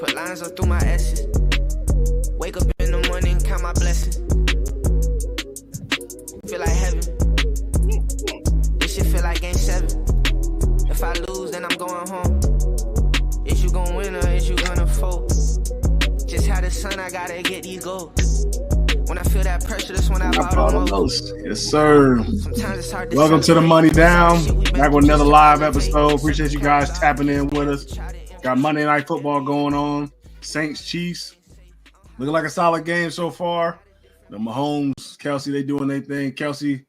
Put lines up through my S's. Wake up in the morning, count my blessings. Feel like heaven. This shit feel like game 7. If I lose, then I'm going home. Is you gonna win or is you gonna fold? Just had the sun, I gotta get these goals. When I feel that pressure, that's when I bought the most. Yes, sir. Sometimes it's hard to Welcome to the Money Down. Back with another live episode. Appreciate you guys tapping in with us. Got Monday Night Football going on. Saints, Chiefs. Looking like a solid game so far. The Mahomes, Kelsey, they doing their thing. Kelsey,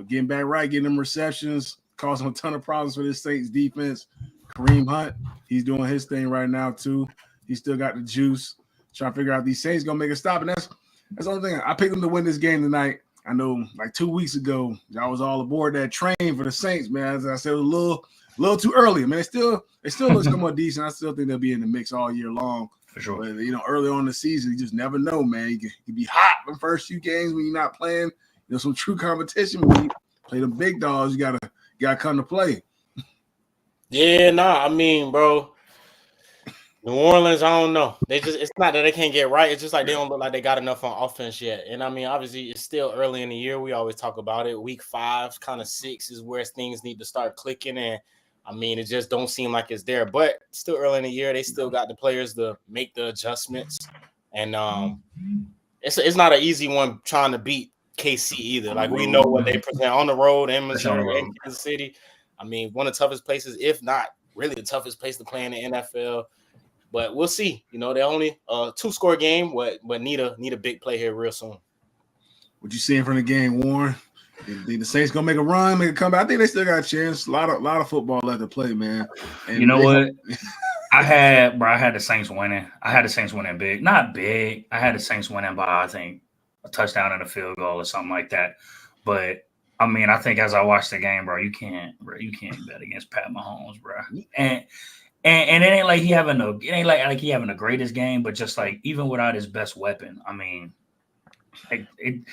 getting back right, getting them receptions, causing a ton of problems for this Saints defense. Kareem Hunt, he's doing his thing right now too. He still got the juice. Trying to figure out these Saints gonna make a stop, and that's the only thing. I picked them to win this game tonight. I know, like 2 weeks ago, I was all aboard that train for the Saints, man. As I said, it was a little too early. Man, it still looks somewhat decent. I still think they'll be in the mix all year long. For sure. But, early on in the season, you just never know, man. You can be hot in the first few games when you're not playing. Some true competition. When you play the big dogs, you gotta come to play. Yeah, I mean, bro, New Orleans, I don't know. It's not that they can't get right. It's just like they don't look like they got enough on offense yet. And I mean, obviously, it's still early in the year. We always talk about it. Week 5, kind of 6 is where things need to start clicking. And I mean, it just don't seem like it's there. But still early in the year, they still got the players to make the adjustments. And it's not an easy one trying to beat KC either. Like, we know what they present on the road in Missouri and Kansas City. I mean, one of the toughest places, if not really the toughest place to play in the NFL. But we'll see. They're only a 2-score game, but need a big play here real soon. What you seeing from the game, Warren? The Saints gonna make a run, make a comeback? I think they still got a chance. A lot of football left to play, man. And you know what? I had the Saints winning. I had the Saints winning big, not big. I had the Saints winning by, I think, a touchdown and a field goal or something like that. But I mean, I think as I watched the game, bro, you can't bet against Pat Mahomes, bro. And it ain't like he having the greatest game, but just like even without his best weapon, I mean, it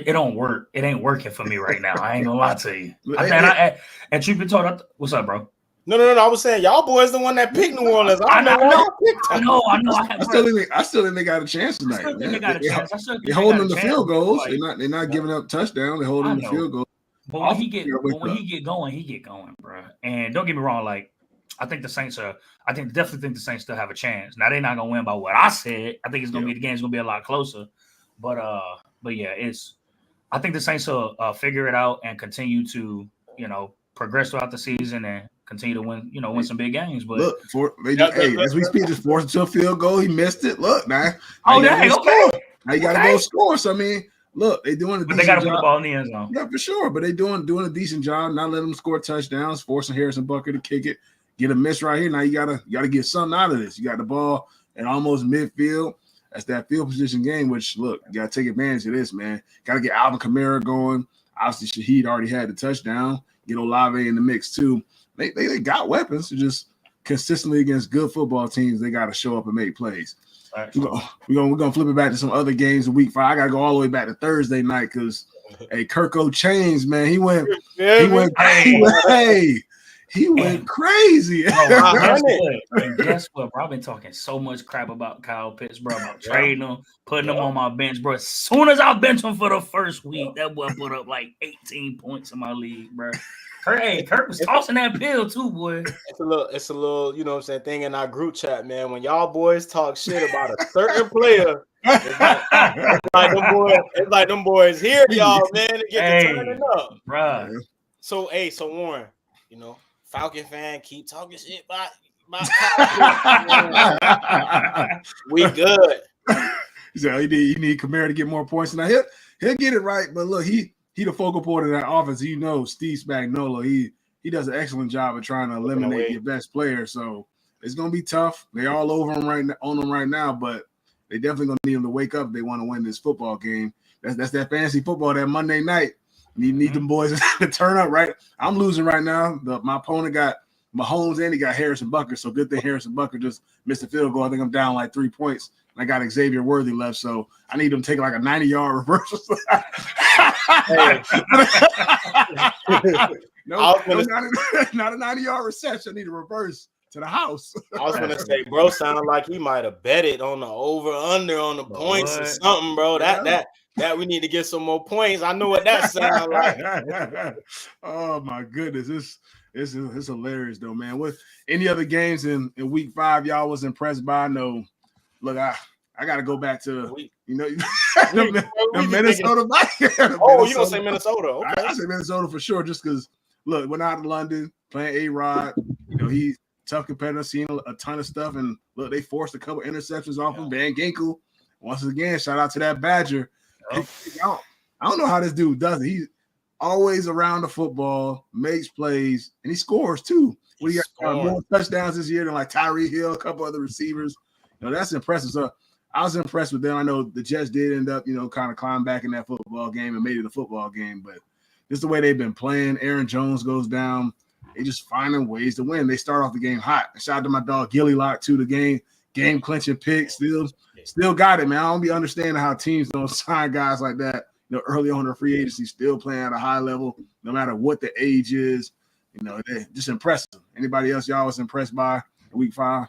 don't work. It ain't working for me right now. I ain't gonna lie to you. And truth be told, what's up, bro? No. I was saying y'all boys the one that picked New Orleans. I know. I still think they got a chance tonight. I think they got a chance. They're holding them to field goals. They're not giving up touchdowns. They're holding them to field goals. But when he get going, he get going, bro. And don't get me wrong, like I definitely think the Saints still have a chance. Now they're not gonna win by what I said. I think it's gonna be the game's gonna be a lot closer. But yeah, I think the Saints will figure it out and continue to progress throughout the season and continue to win some big games. But look, as we speak, just forced to a field goal. He missed it. Look, now. Oh, dang, okay. Now you gotta go score. So I mean, look, they're doing a decent job. They got to put the ball in the end zone. Yeah, for sure. But they're doing a decent job, not letting them score touchdowns, forcing Harrison Butker to kick it, get a miss right here. Now you gotta get something out of this. You got the ball at almost midfield. That's that field position game, which look, you gotta take advantage of this, man. Gotta get Alvin Kamara going. Obviously, Shaheed already had the touchdown. Get Olave in the mix too. They got weapons. Just consistently against good football teams, they got to show up and make plays. Right. We're gonna flip it back to some other games in week 5. I gotta go all the way back to Thursday night because Kirko Chains, man, he went crazy. And guess what, bro? I've been talking so much crap about Kyle Pitts, bro, about trading him, putting him on my bench, bro. As soon as I bench him for the first week, that boy put up like 18 points in my league, bro. Kirk was tossing that pill too, boy. It's a little, thing in our group chat, man. When y'all boys talk shit about a certain player, it's like them boys here, y'all, man, to get to turning up, bro. So Warren, Falcon fan, keep talking shit about we good. So you need Kamara to get more points, and he'll get it right. But look, he the focal point of that offense. Steve Spagnuolo, he does an excellent job of trying to eliminate your best player. So it's gonna be tough. They're all over him right now, but they definitely gonna need him to wake up if they want to win this football game. That's that fantasy football that Monday night. You need them boys to turn up, right? I'm losing right now. My opponent got Mahomes and he got Harrison Butker. So good thing Harrison Butker just missed a field goal. I think I'm down like 3 points. And I got Xavier Worthy left, so I need him to take like a 90-yard reversal. Not a 90-yard reception. I need a reverse to the house. I was gonna say, bro, sounded like he might have betted on the over under on the points or something, bro. That we need to get some more points. I know what that sounds like. Oh my goodness, it's hilarious though, man. What any other games in week 5 y'all was impressed by? I know. Look, I got to go back to the Minnesota Vikings. Oh, you gonna say Minnesota? Okay, I say Minnesota for sure, just because. Look, went out to London playing A-Rod. He's tough competitor, seen a ton of stuff, and look, they forced a couple interceptions off of Van Ginkel. Once again, shout out to that Badger. I don't know how this dude does it. He's always around the football, makes plays, and he scores too. We got more touchdowns this year than like Tyree Hill, a couple other receivers. That's impressive. So I was impressed with them. I know the Jets did end up, kind of climb back in that football game and made it a football game, but just the way they've been playing. Aaron Jones goes down. They just finding ways to win. They start off the game hot. Shout out to my dog Gilly Lock too. The game clinching pick. Still got it, man. I don't be understanding how teams don't sign guys like that. Early on their free agency, still playing at a high level, no matter what the age is. They're just impressive. Anybody else y'all was impressed by in week 5?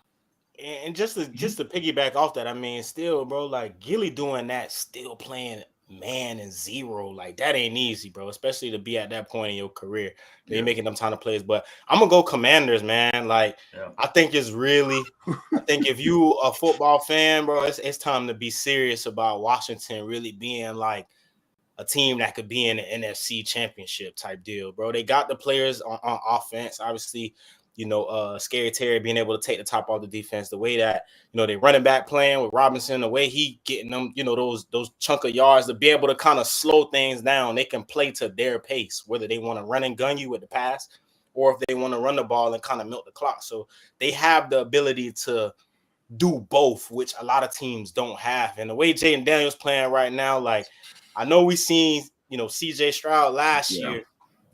And just to piggyback off that, I mean, still, bro, like Gilly doing that, still playing man and zero, like that ain't easy, bro, especially to be at that point in your career. They're making them ton of plays. But I'm gonna go Commanders, man. Like I think if you a football fan, bro, it's time to be serious about Washington really being like a team that could be in the NFC championship type deal, bro. They got the players on offense, obviously. Scary Terry being able to take the top off the defense, the way that, they running back playing with Robinson, the way he getting them, those chunk of yards to be able to kind of slow things down. They can play to their pace, whether they want to run and gun you with the pass or if they want to run the ball and kind of milk the clock. So they have the ability to do both, which a lot of teams don't have. And the way Jaden Daniels playing right now, like I know we seen, CJ Stroud last year.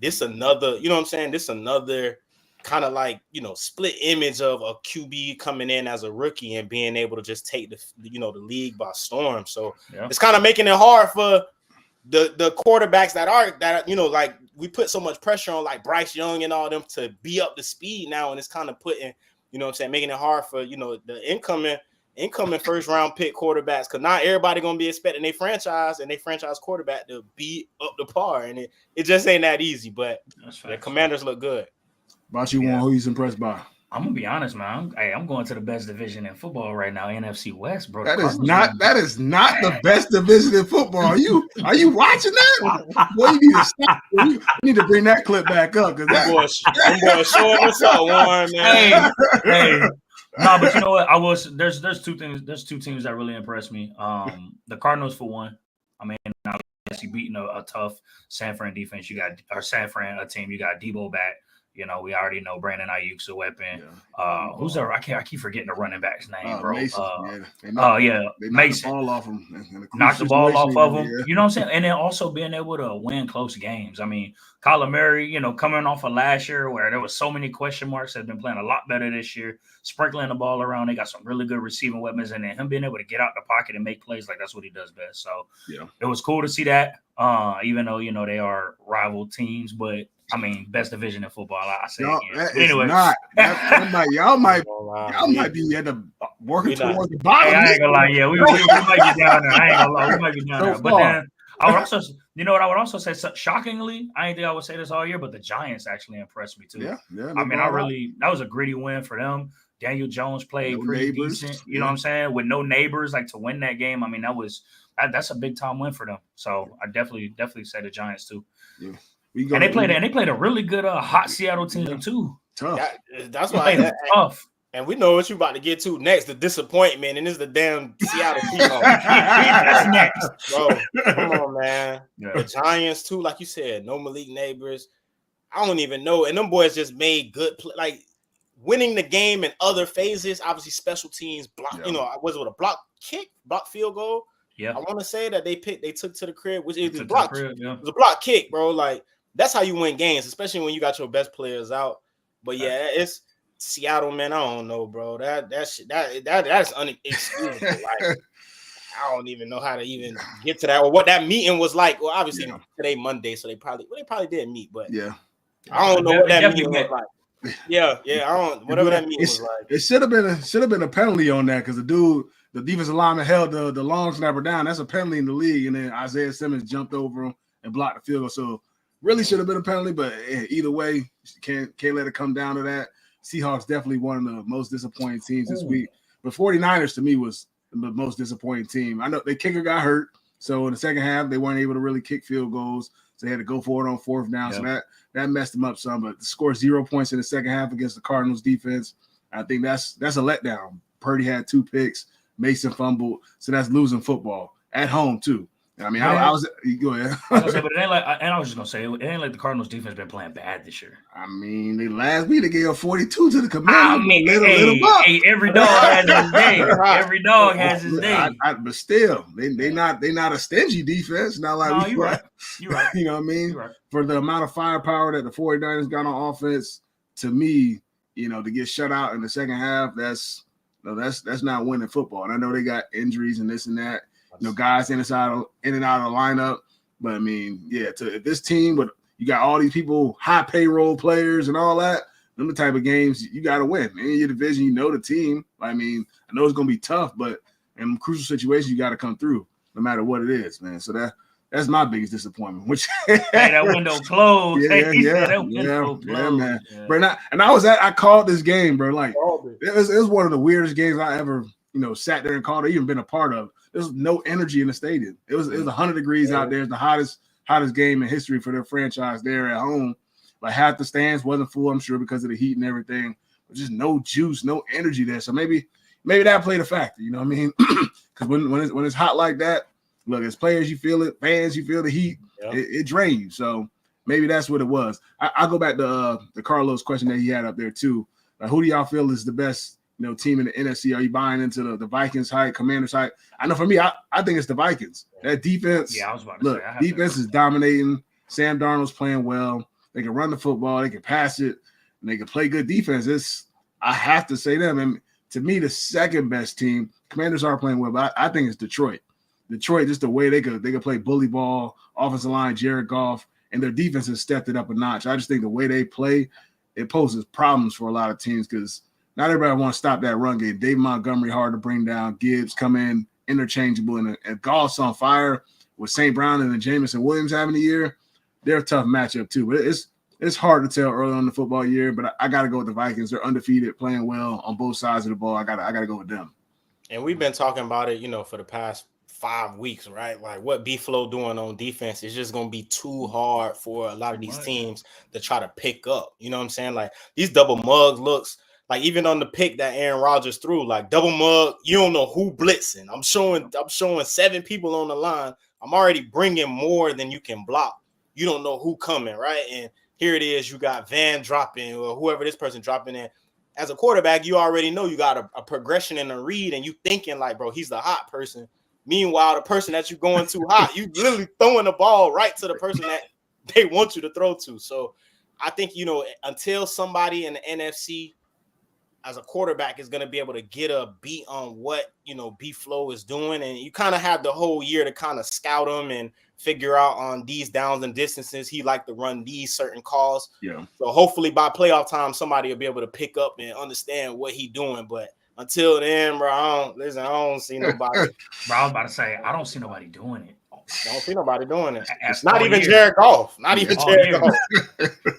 This another, this another kind of like, split image of a QB coming in as a rookie and being able to just take the league by storm. So it's kind of making it hard for the quarterbacks that like we put so much pressure on like Bryce Young and all them to be up to speed now. And it's kind of putting, making it hard for, the incoming first round pick quarterbacks. Cause not everybody going to be expecting their franchise quarterback to be up to par. And it just ain't that easy, but the Commanders look good. About you, Juan, who you impressed by? I'm gonna be honest, man. I'm going to the best division in football right now, NFC West, bro. That is not the best division in football. Are you watching that? Boy, you need to stop. You need to bring that clip back up because that boy showing us up, Warren, man. Hey. No, but you know what? There's two things. There's two teams that really impressed me. The Cardinals for one. I mean, obviously beating a tough San Fran defense. You got our San Fran team. You got Debo back. We already know Brandon Ayuk's a weapon. Who's there? I keep forgetting the running back's name, bro. Mason. They Mason. Mason. The ball off him. Knocked the ball off of him. Yeah. You know what I'm saying? And then also being able to win close games. I mean, Kyler Murray, coming off of last year where there was so many question marks, have been playing a lot better this year, sprinkling the ball around. They got some really good receiving weapons, and then him being able to get out the pocket and make plays, like that's what he does best. So it was cool to see that, even though, they are rival teams, but I mean, best division in football. I say anyway. Y'all might be at the working towards the bottom. Hey, I ain't gonna lie. Yeah, we might be down there. I ain't gonna lie. We might be down there. But then I would also, I would also say, shockingly, I didn't think I would say this all year, but the Giants actually impressed me too. Yeah. I mean, that was a gritty win for them. Daniel Jones played pretty decent. You know what I'm saying? With no neighbors, like to win that game. I mean, that's a big time win for them. So I definitely say the Giants too. Yeah. They played a really good hot Seattle team too. Tough. That's why tough. And we know what you about to get to next, the disappointment, and this is the damn Seattle Seahawks. That's next. Bro, come on, man. Yeah. The Giants too, like you said, no Malik Neighbors. I don't even know. And them boys just made good play, like winning the game in other phases. Obviously, special teams block. Was it a block field goal? Yeah. I want to say that they took to the crib, which is a block. It was a block kick, bro. Like that's how you win games, especially when you got your best players out. But yeah, it's Seattle, man. I don't know, bro. That's unexcusable. Like I don't even know how to even get to that or what that meeting was like. Well, obviously today Monday, so they probably did meet, but yeah, I don't know what that meeting was like. Yeah. I don't. Whatever that means was like. It should have been a penalty on that because the defensive lineman held the long snapper down. That's a penalty in the league, and then Isaiah Simmons jumped over him and blocked the field goal. So really should have been a penalty, but either way, can't let it come down to that. Seahawks definitely one of the most disappointing teams this week. But 49ers to me was the most disappointing team. I know their kicker got hurt, so in the second half they weren't able to really kick field goals. So they had to go for it on fourth down. Yep. So that messed them up some. But to score 0 points in the second half against the Cardinals defense, I think that's a letdown. Purdy had 2 picks, Mason fumbled, so that's losing football at home too. I mean, I was go ahead. I was gonna say, but it ain't like, and I was just gonna say, it ain't like the Cardinals defense been playing bad this year. I mean, last week they gave 42 to the Commanders. I mean, every dog has his day. Every dog has his day. But still, they not a stingy defense. Not like no, you're right. You know what I mean? Right. For the amount of firepower that the 49ers got on offense, to me, to get shut out in the second half, that's not winning football. And I know they got injuries and this and that. Guys in and out of the lineup. But I mean, to this team, but you got all these people, high payroll players and all that, them the type of games you got to win. In your division, the team. I mean, I know it's going to be tough, but in crucial situations, you got to come through no matter what it is, man. So that's my biggest disappointment. Which that window closed. Yeah, man. Yeah. Bro, I called this game, bro. Like it was one of the weirdest games I ever, sat there and called or even been a part of. There's no energy in the stadium. It was 100 degrees out there. It's the hottest game in history for their franchise there at home. Like half the stands wasn't full, I'm sure, because of the heat and everything. But just no juice, no energy there. So maybe that played a factor. You know what I mean? Because when it's hot like that, look, as players you feel it, fans you feel the heat. Yep. It drains you. So maybe that's what it was. I'll go back to the Carlos question that he had up there too. Like, who do y'all feel is the best team in the NFC? Are you buying into the Vikings hype, Commanders hype? I know for me, I think it's the Vikings. That defense. Yeah, I was about to say. Defense is dominating. Sam Darnold's playing well. They can run the football. They can pass it. And they can play good defense. I have to say them. And to me, the second best team, Commanders are playing well, but I think it's Detroit. Detroit, just the way they could play bully ball, offensive line, Jared Goff, and their defense has stepped it up a notch. I just think the way they play, it poses problems for a lot of teams because not everybody wants to stop that run game. Dave Montgomery hard to bring down. Gibbs come in interchangeable, and Goff's on fire with St. Brown and then Jamison Williams having a year. They're a tough matchup too. But it's hard to tell early on the football year. But I got to go with the Vikings. They're undefeated, playing well on both sides of the ball. I got to go with them. And we've been talking about it, for the past 5 weeks, right? Like what B-Flow doing on defense is just going to be too hard for a lot of these teams to try to pick up. You know what I'm saying? Like these double mug looks. Like even on the pick that Aaron Rodgers threw, like double mug, you don't know who blitzing. I'm showing 7 people on the line. I'm already bringing more than you can block. You don't know who coming, right? And here it is. You got Van dropping or whoever this person dropping in. As a quarterback, you already know you got a progression and a read, and you thinking like, bro, he's the hot person. Meanwhile, the person that you're going too hot, you literally throwing the ball right to the person that they want you to throw to. So I think, until somebody in the NFC as a quarterback is going to be able to get a beat on what, B-Flow is doing. And you kind of have the whole year to kind of scout him and figure out on these downs and distances. He like to run these certain calls. Yeah. So hopefully by playoff time, somebody will be able to pick up and understand what he's doing. But until then, bro, I don't see nobody. Bro, I was about to say, I don't see nobody doing it. I don't see nobody doing it. Not even Jared Goff. Not even Jared Goff.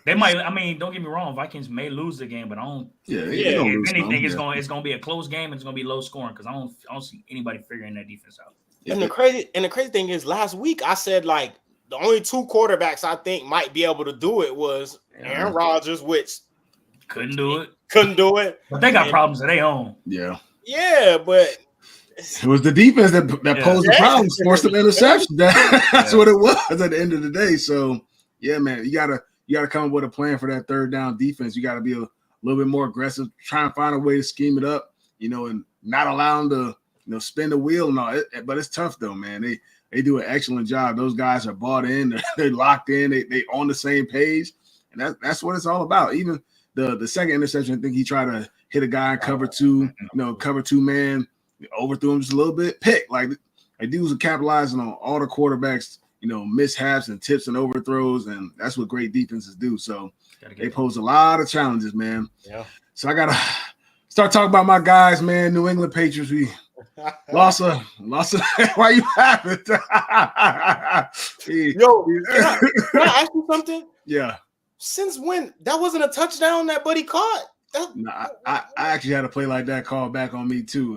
They might. I mean, don't get me wrong. Vikings may lose the game, but I don't. Yeah. If anything, it's going to be a close game. And it's going to be low scoring because I don't see anybody figuring that defense out. And the crazy thing is, last week I said like the only 2 quarterbacks I think might be able to do it was Aaron Rodgers, which couldn't do it. But they got problems of their own. Yeah, but. It was the defense that posed the problems, forced them interception. That's what it was at the end of the day. So, yeah, man, you gotta come up with a plan for that third down defense. You got to be a little bit more aggressive, try and find a way to scheme it up, and not allow them to, spin the wheel and all. But it's tough though, man. They do an excellent job. Those guys are bought in. They're locked in. They on the same page, and that's what it's all about. Even the second interception, I think he tried to hit a guy in cover 2, cover 2 man. Overthrew him just a little bit. Pick like dudes are capitalizing on all the quarterbacks, mishaps and tips and overthrows, and that's what great defenses do. So They pose a lot of challenges, man. Yeah. So I gotta start talking about my guys, man. New England Patriots. We lost a. Why you laughing? Yo, can I ask you something? Yeah. Since when? That wasn't a touchdown that Buddy caught. I actually had a play like that called back on me too.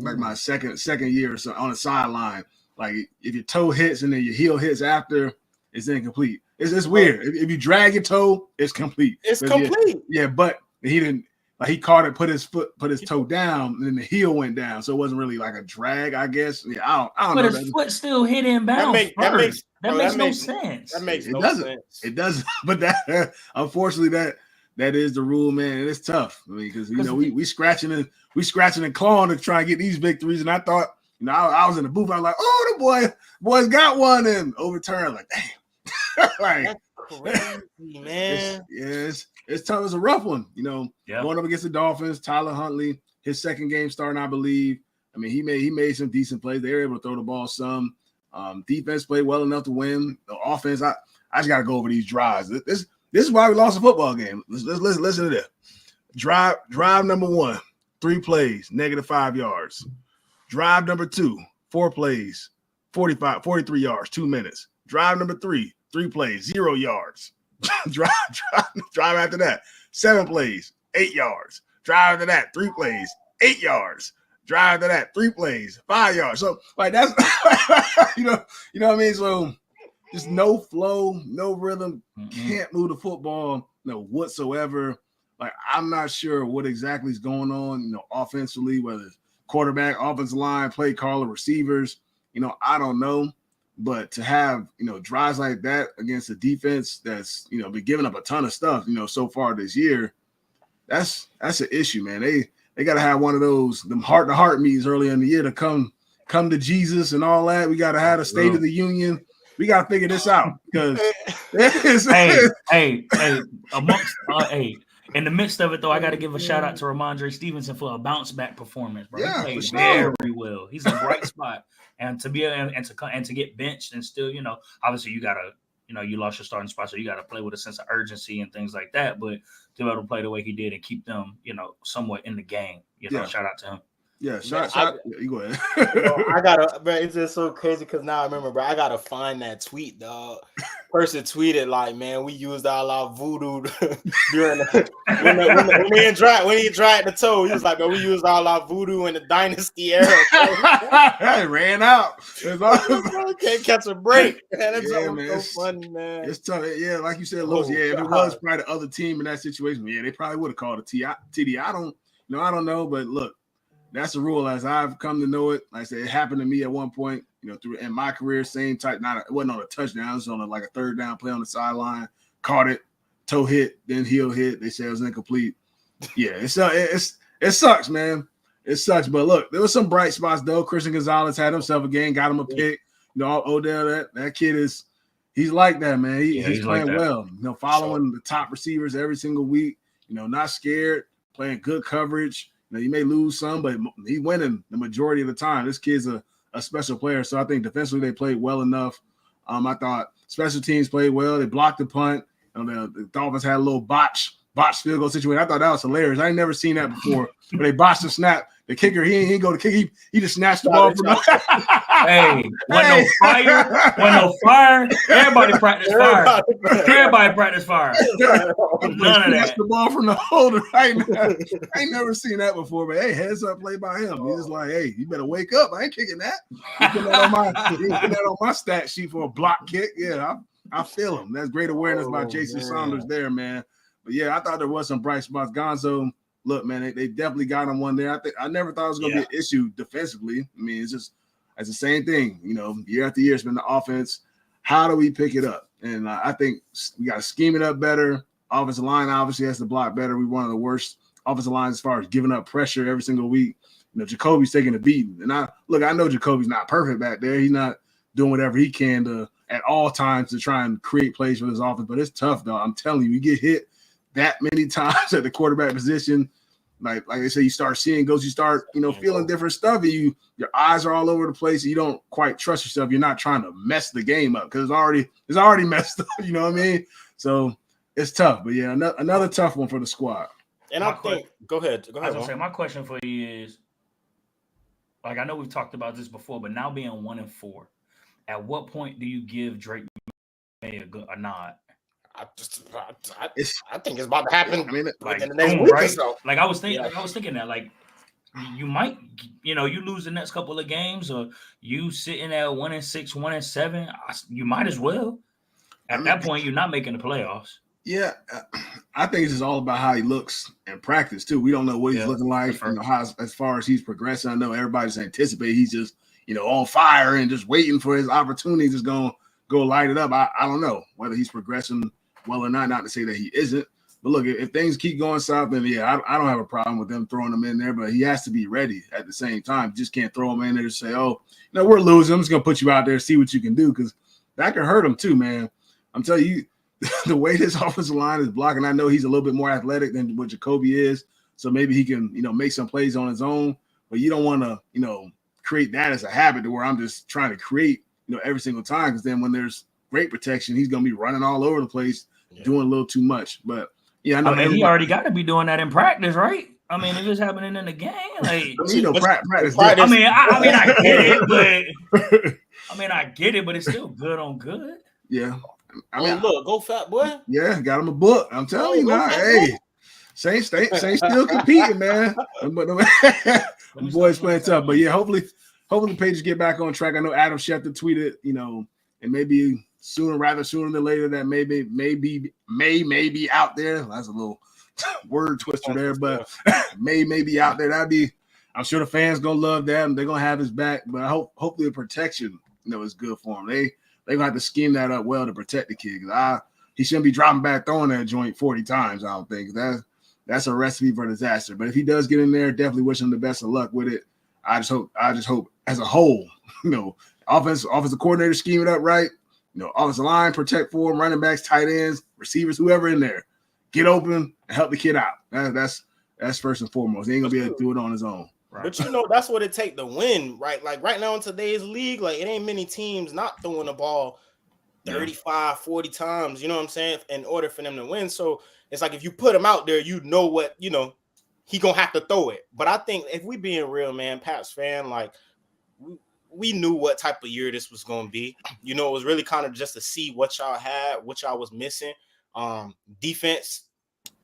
Like my second year or so on the sideline. Like if your toe hits and then your heel hits after, it's incomplete. It's weird. If you drag your toe, it's complete. It's complete. Yeah, but he didn't. Like he caught it, put his toe down, and then the heel went down. So it wasn't really like a drag, I guess. Yeah, I don't know. But his foot still hit in bounds. That makes no sense. That makes no sense. It doesn't. But that unfortunately that is the rule, man. And it's tough. I mean, because we scratching and clawing to try and get these victories. And I thought, I was in the booth. I was like, oh, the boys got one and overturned. Like, damn. Like, that's crazy, man. It's tough. It's a rough one, Yeah. Going up against the Dolphins. Tyler Huntley, his second game starting, I believe. I mean, he made some decent plays. They were able to throw the ball some. Defense played well enough to win. The offense, I just got to go over these drives. This is why we lost a football game. Let's listen to this. Drive number 1, 3 plays, -5 yards. Drive number 2, 4 plays, 43 yards, 2 minutes. Drive number 3, 3 plays, 0 yards. Drive after that, 7 plays, 8 yards. Drive after that, 3 plays, 8 yards. Drive after that, 3 plays, 5 yards. So like that's you know what I mean. So just no flow, no rhythm. Can't move the football, whatsoever. Like I'm not sure what exactly is going on, offensively, whether it's quarterback, offensive line, play caller, receivers. I don't know. But to have, drives like that against a defense that's, been giving up a ton of stuff, so far this year, that's an issue, man. They got to have one of them heart-to-heart meetings early in the year to come to Jesus and all that. We got to have a State of the Union. We got to figure this out because in the midst of it, though, I got to give a shout out to Ramondre Stevenson for a bounce back performance, bro. Yeah, he played very well. He's a bright spot. And to be and to get benched and still, obviously you gotta, you lost your starting spot, so you gotta play with a sense of urgency and things like that. But to be able to play the way he did and keep them, somewhat in the game, shout out to him. Yeah, you go ahead. I gotta, bro. It's just so crazy because now I remember, bro. I gotta find that tweet, dog. Person tweeted like, "Man, we used all our voodoo during when he tried the toe. He was like, man, we used all our voodoo in the dynasty era. It ran out. Can't catch a break. Man, that's man, so funny, man. It's tough. Yeah, like you said, Los. If it was probably the other team in that situation, they probably would have called a TD. I don't know, but look. That's the rule as I've come to know it. Like I said, it happened to me at one point, through in my career, same type. It wasn't on a touchdown. It was on a third down play on the sideline. Caught it, toe hit, then heel hit. They said it was incomplete. Yeah, it sucks, man. It sucks. But look, there was some bright spots though. Christian Gonzalez had himself a game, got him a pick. Odell, that kid he's like that, man. He's playing like well. Following the top receivers every single week. Not scared, playing good coverage. You may lose some, but he's winning the majority of the time. This kid's a special player. So I think defensively they played well enough. I thought special teams played well. They blocked the punt. The Dolphins had a little botch field goal situation. I thought that was hilarious. I ain't never seen that before. But they botched the snap. The kicker, he ain't go to kick. He just snatched the ball from Hey, no fire. Everybody practice fire. Everybody practice fire. None of that. The ball from the holder right now. I ain't never seen that before, but hey, heads up play by him. He's just like, hey, you better wake up. I ain't kicking that. You put that on my stat sheet for a block kick. Yeah, I feel him. That's great awareness by Jason Saunders there, man. But yeah, I thought there was some bright spots. Gonzo, look, man, they definitely got him one there. I never thought it was going to be an issue defensively. I mean, it's the same thing, year after year, it's been the offense. How do we pick it up? And I think we got to scheme it up better. Offensive line obviously has to block better. We're one of the worst offensive lines as far as giving up pressure every single week. Jacoby's taking a beating. And I know Jacoby's not perfect back there. He's not doing whatever he can to at all times to try and create plays for his offense. But it's tough, though. I'm telling you, you get hit that many times at the quarterback position. Like I say, you start seeing ghosts, you start, feeling different stuff. And your eyes are all over the place. And you don't quite trust yourself. You're not trying to mess the game up because it's already messed up. You know what I mean? So it's tough. But yeah, another tough one for the squad. And I think, go ahead. I was gonna say, my question for you is, like, I know we've talked about this before, but now being 1-4, at what point do you give Drake May a nod? I think it's about to happen. I mean, like in the next week or so. Like I was thinking that, like, you might, you lose the next couple of games, or you sitting at 1-6, 1-7. You might as well. At that point, you're not making the playoffs. Yeah, I think it's just all about how he looks in practice too. We don't know what he's looking like, how as far as he's progressing. I know everybody's anticipating he's just on fire and just waiting for his opportunity, just gonna go light it up. I don't know whether he's progressing well or not. Not to say that he isn't, but look, if things keep going south, then I don't have a problem with them throwing him in there. But he has to be ready at the same time. You just can't throw him in there to say, "Oh, we're losing. I'm just gonna put you out there, see what you can do," because that can hurt him too, man. I'm telling you. The way this offensive line is blocking, I know he's a little bit more athletic than what Jacoby is, so maybe he can, make some plays on his own. But you don't want to, create that as a habit to where I'm just trying to create, every single time. Because then when there's great protection, he's going to be running all over the place, doing a little too much. But yeah, I know. He already got to be doing that in practice, right? I mean, if it's happening in the game, like practice. I get it, but I get it, but it's still good on good. Yeah. Look, go Fat Boy. Yeah, got him a book. I'm telling you now. Hey, Saints still competing, man. But boys playing tough. But yeah, hopefully the Patriots get back on track. I know Adam Schefter tweeted, and maybe sooner than later that may be out there. That's a little word twister there, but may be out there. I'm sure the fans gonna love that, and they're gonna have his back. But hopefully the protection, is good for him. They're going to have to scheme that up well to protect the kid. He shouldn't be dropping back, throwing that joint 40 times, I don't think. That's a recipe for disaster. But if he does get in there, definitely wish him the best of luck with it. I just hope as a whole, offensive coordinator scheme it up right. Offensive line, protect for him, running backs, tight ends, receivers, whoever in there. Get open and help the kid out. That's first and foremost. He ain't going to be able to do it on his own. Right. But that's what it take to win, right? Like right now in today's league, like it ain't many teams not throwing the ball 35, 40 times, you know what I'm saying, in order for them to win. So it's like if you put him out there, what, he gonna have to throw it. But I think if we being real, man, Pats fan, like we knew what type of year this was gonna be. It was really kind of just to see what y'all had, what y'all was missing. Defense.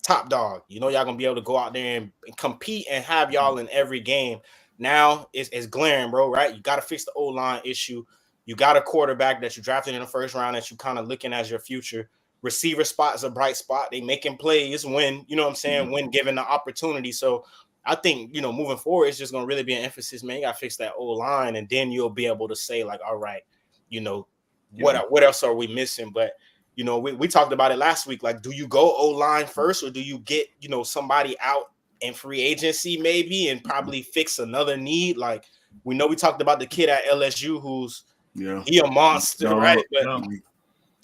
Top dog, y'all gonna be able to go out there and compete and have y'all in every game. Now it's glaring, bro, right? You got to fix the O-line issue. You got a quarterback that you drafted in the first round that you kind of looking as your future. Receiver spot is a bright spot. They making plays when, when given the opportunity. So I think, moving forward, it's just gonna really be an emphasis, man. You got to fix that O-line, and then you'll be able to say, like, all right, what else are we missing? But we talked about it last week. Like, do you go O-line first, or do you get, somebody out in free agency maybe and probably fix another need? Like, we talked about the kid at LSU who's he a monster, right? But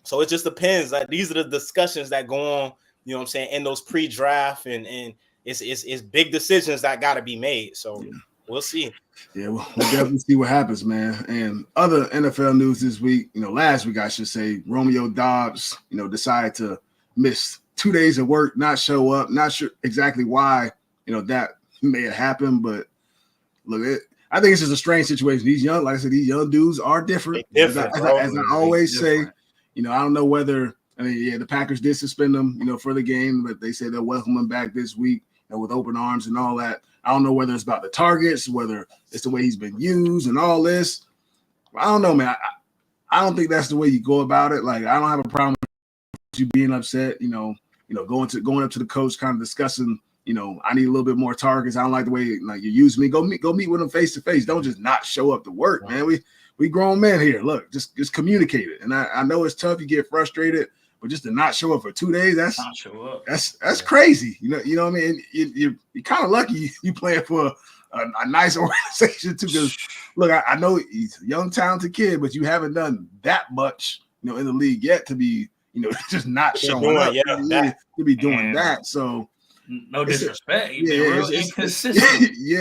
so it just depends. Like, these are the discussions that go on, in those pre-draft, and it's big decisions that got to be made. So we'll see. Yeah, we'll definitely see what happens, man. And other NFL news this week, last week, I should say, Romeo Dobbs, decided to miss 2 days of work, not show up. Not sure exactly why, that may have happened. But look, I think it's just a strange situation. These young dudes are different. As I always say, I don't know whether, the Packers did suspend them, for the game, but they said they'll welcome them back this week, with open arms and all that. I don't know whether it's about the targets, whether it's the way he's been used and all this. I don't know, man. I don't think that's the way you go about it. Like, I don't have a problem with you being upset, going up to the coach, kind of discussing, I need a little bit more targets. I don't like the way you use me. Go meet with them face to face. Don't just not show up to work, man. We grown men here. Look, just communicate it. And I know it's tough. You get frustrated. But just to not show up for 2 days, that's crazy. You know what I mean? You're kind of lucky you playing for a nice organization too. Because look, I know he's a young, talented kid, but you haven't done that much, in the league yet to be, just not showing up. To be doing that. So no disrespect. He's been real inconsistent. He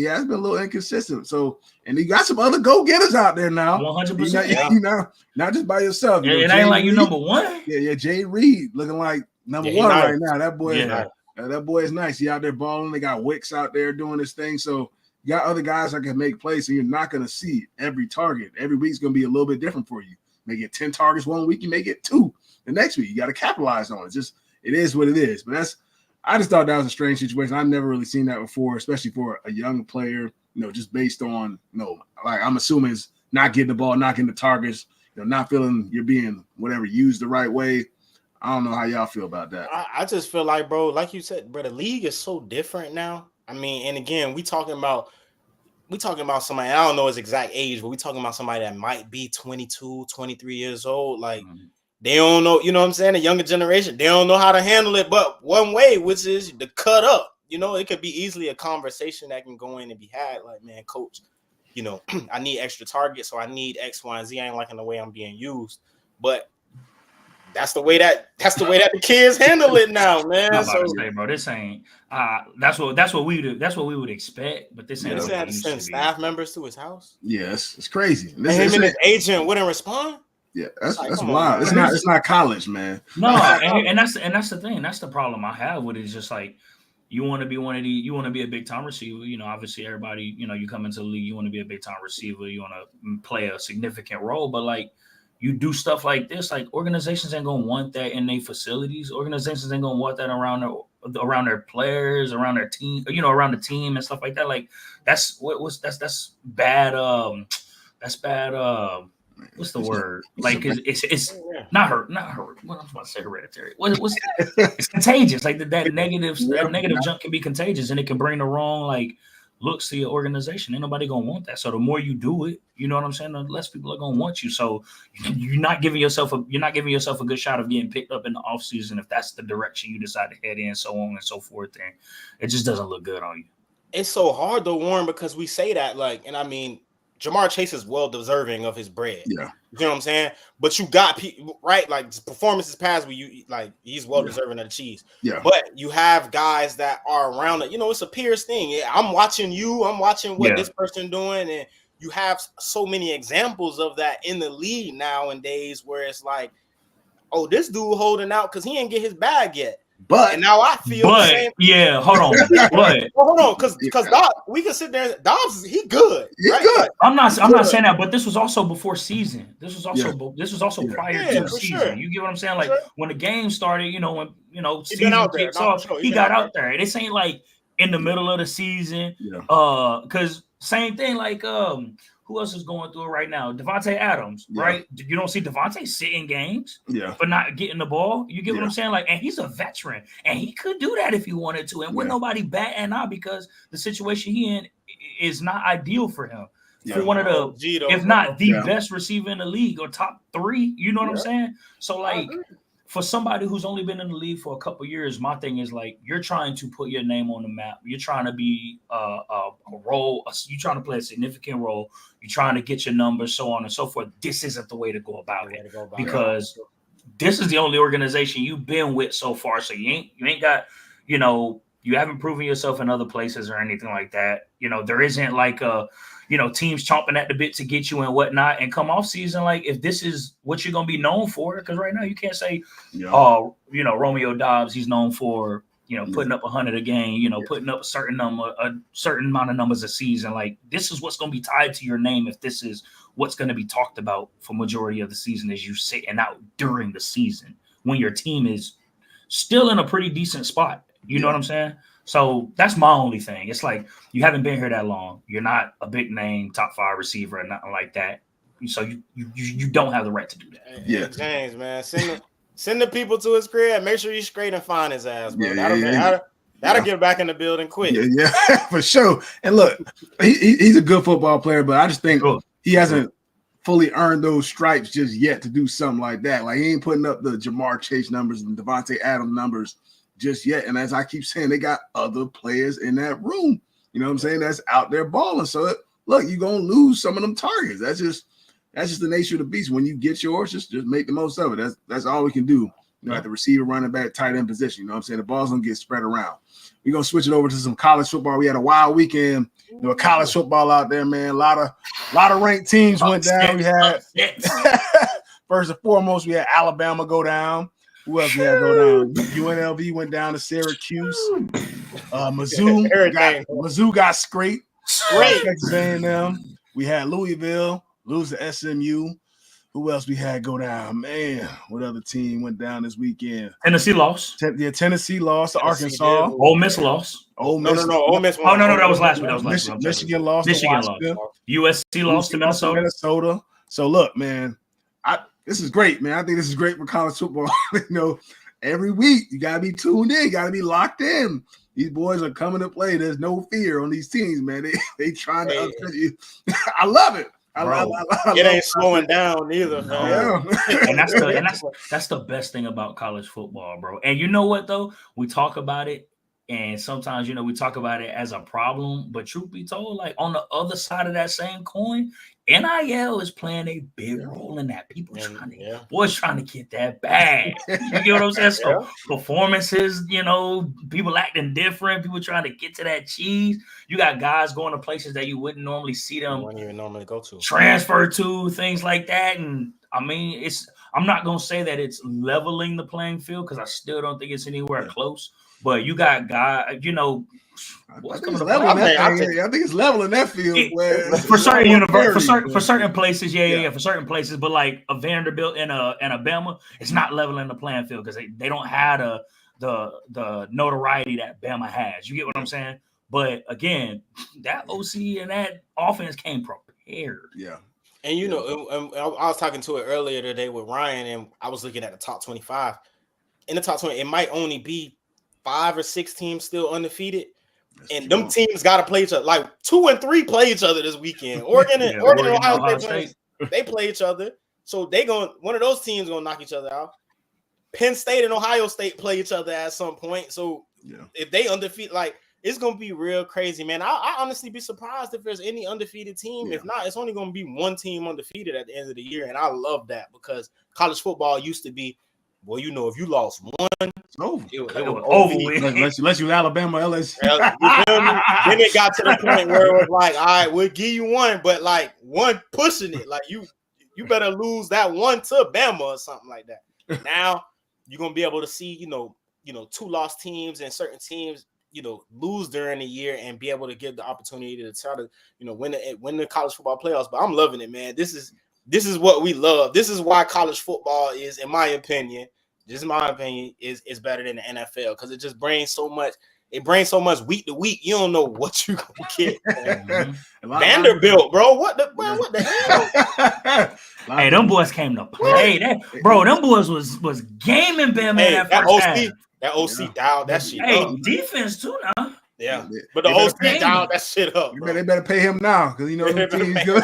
has been a little inconsistent. So, and he got some other go-getters out there now. 100%. Not just by yourself. It ain't like you number one. Yeah. Jay Reed looking like number Yeah, one nice. right now. That boy, Yeah. that boy is nice. He out there balling. They got Wicks out there doing this thing. So you got other guys that can make plays, and you're not going to see every target. Every week's going to be a little bit different for you. You may get 10 targets one week, you may get 2 the next week. You got to capitalize on it. It is what it is. But I just thought that was a strange situation. I've never really seen that before, especially for a young player, just based on, like I'm assuming it's not getting the ball, not getting the targets, not feeling you're being whatever used the right way. I don't know how y'all feel about that. I just feel like, bro, like you said, bro, the league is so different now. I mean, and again, we talking about somebody, I don't know his exact age, but we talking about somebody that might be 22, 23 years old. Like, they don't know, you know what I'm saying? The younger generation, they don't know how to handle it, but one way, which is the cut up. It could be easily a conversation that can go in and be had. Like, man, coach, I need extra targets, or I need X, Y, and Z. I ain't liking the way I'm being used. But that's the way that the kids handle it now, man. I'm about to say, bro, this ain't. That's what we would expect, but this ain't. They had to send staff members to his house. Yes, it's crazy. And him and his agent wouldn't respond. Yeah, that's wild. It's not college, man. No, and that's the thing. That's the problem I have with it. Is just like you want to be one of these. You want to be a big time receiver. Obviously everybody. You come into the league. You want to be a big time receiver. You want to play a significant role, but like. You do stuff like this, like organizations ain't gonna want that in their facilities. Organizations ain't gonna want that around their players, around their team, around the team and stuff like that. Like that's bad. That's bad. What's the word? Like it's not hurt. What I'm about to say, hereditary. It's contagious. Like that negative junk can be contagious, and it can bring the wrong looks to your organization. Ain't nobody gonna want that. So the more you do it, you know what I'm saying, the less people are gonna want you. So you're not giving yourself a good shot of getting picked up in the offseason if that's the direction you decide to head in, so on and so forth. And it just doesn't look good on you. It's so hard though, Warren, because we say that and I mean, Jamar Chase is well deserving of his bread. Yeah. You know what I'm saying? But you got people, right? Like performances past where he's well deserving of the cheese. Yeah. But you have guys that are around it. It's a peers thing. Yeah, I'm watching you. I'm watching what this person doing, and you have so many examples of that in the league nowadays, where it's like, oh, this dude holding out because he ain't get his bag yet. But and now I feel the same. Yeah, hold on. Hold on, because we can sit there. Dobbs, he good. He's right? good. I'm not saying that, but this was also before season. This was also prior to the season. Sure. You get what I'm saying? Like when the game started, when season kicks off, he got out there. This ain't like in the middle of the season. Yeah. Because same thing. Who else is going through it right now? Devontae Adams, right? You don't see Devontae sitting games for not getting the ball. You get what I'm saying? And he's a veteran, and he could do that if he wanted to. And with nobody batting an eye because the situation he in is not ideal for him. Yeah. For one of the, if not the best receiver in the league or top 3, you know what I'm saying? So for somebody who's only been in the league for a couple years, my thing is you're trying to put your name on the map. You're trying to be a role. You're trying to play a significant role. You're trying to get your numbers, so on and so forth. This isn't the way to go about it because this is the only organization you've been with so far. So you ain't got, you haven't proven yourself in other places or anything like that. There isn't teams chomping at the bit to get you and whatnot. And come off season, if this is what you're going to be known for, because right now you can't say, Romeo Dobbs, he's known for, putting up 100 a game, putting up a certain amount of numbers a season. This is what's going to be tied to your name if this is what's going to be talked about for majority of the season as you sitting out during the season when your team is still in a pretty decent spot. You know what I'm saying? So that's my only thing. It's you haven't been here that long. You're not a big name, top 5 receiver or nothing like that. So you don't have the right to do that. Yeah, James, man, send the people to his crib. Make sure you straight and find his ass, bro. That'll get back in the building quick. Yeah, for sure. And look, he's a good football player, but I just think he hasn't fully earned those stripes just yet to do something like that. He ain't putting up the Jamar Chase numbers and Devontae Adams numbers just yet. And as I keep saying, they got other players in that room. You know what I'm saying? That's out there balling. So look, you're gonna lose some of them targets. That's just the nature of the beast. When you get yours, just make the most of it. That's all we can do. At the receiver, running back, tight end position. You know what I'm saying? The ball's gonna get spread around. We're gonna switch it over to some college football. We had a wild weekend. College football out there, man. A lot of ranked teams went down. We had first and foremost, we had Alabama go down. Who else we had go down? UNLV went down to Syracuse. Mizzou got scraped. Texas A&M. We had Louisville lose to SMU. Who else we had go down? Man, what other team went down this weekend? Tennessee lost. Tennessee lost to Arkansas. Ole Miss lost. Ole Miss. Ole Miss. Oh, no, that was last week. Michigan lost to Washington. USC lost to Minnesota. So look, man, this is great, man. I think this is great for college football. Every week you gotta be tuned in, you gotta be locked in. These boys are coming to play. There's no fear on these teams, man. They trying to upset you. I love it. It ain't slowing down either, man. Yeah. and that's the best thing about college football, bro. And you know what though? We talk about it, and sometimes we talk about it as a problem. But truth be told, like on the other side of that same coin, NIL is playing a big role in that. Boys trying to get that bag. You get what I'm saying? So performances, people acting different, people trying to get to that cheese. You got guys going to places that you wouldn't normally see them. Wouldn't even normally go to. Transfer to, things like that. And I mean, I'm not gonna say that it's leveling the playing field because I still don't think it's anywhere close. But you got guys, I think it's leveling that field. For certain for certain places, for certain places. But like a Vanderbilt and a Bama, it's not leveling the playing field because they don't have the notoriety that Bama has. You get what I'm saying? But again, that OC and that offense came prepared. Yeah. And I was talking to it earlier today with Ryan, and I was looking at the top 25. In the top 20, it might only be 5 or 6 teams still undefeated. And them teams got to play each other. Like 2 and 3 play each other this weekend. Oregon and Ohio State, they play each other. So one of those teams gonna knock each other out. Penn State and Ohio State play each other at some point. So if they undefeated, like it's gonna be real crazy, man. I honestly be surprised if there's any undefeated team. If not, it's only gonna be one team undefeated at the end of the year. And I love that because college football used to be, well, if you lost one, it was over. Unless you Alabama, LSU. Then it got to the point where it was like, all right, we'll give you one, but like one pushing it, like you better lose that one to Bama or something like that. Now you're gonna be able to see, 2 lost teams and certain teams, lose during the year and be able to give the opportunity to try to, win the college football playoffs. But I'm loving it, man. This is what we love. This is why college football is, in my opinion, is better than the NFL because it just brings so much. It brings so much week to week. You don't know what you gonna get. Vanderbilt, bro. What the hell? Hey, them boys came to play. Them boys was gaming Bama that first half. That OC dialed that shit up. Defense too now. Yeah, but the OC dialed that shit up. They better pay him now because the team's good.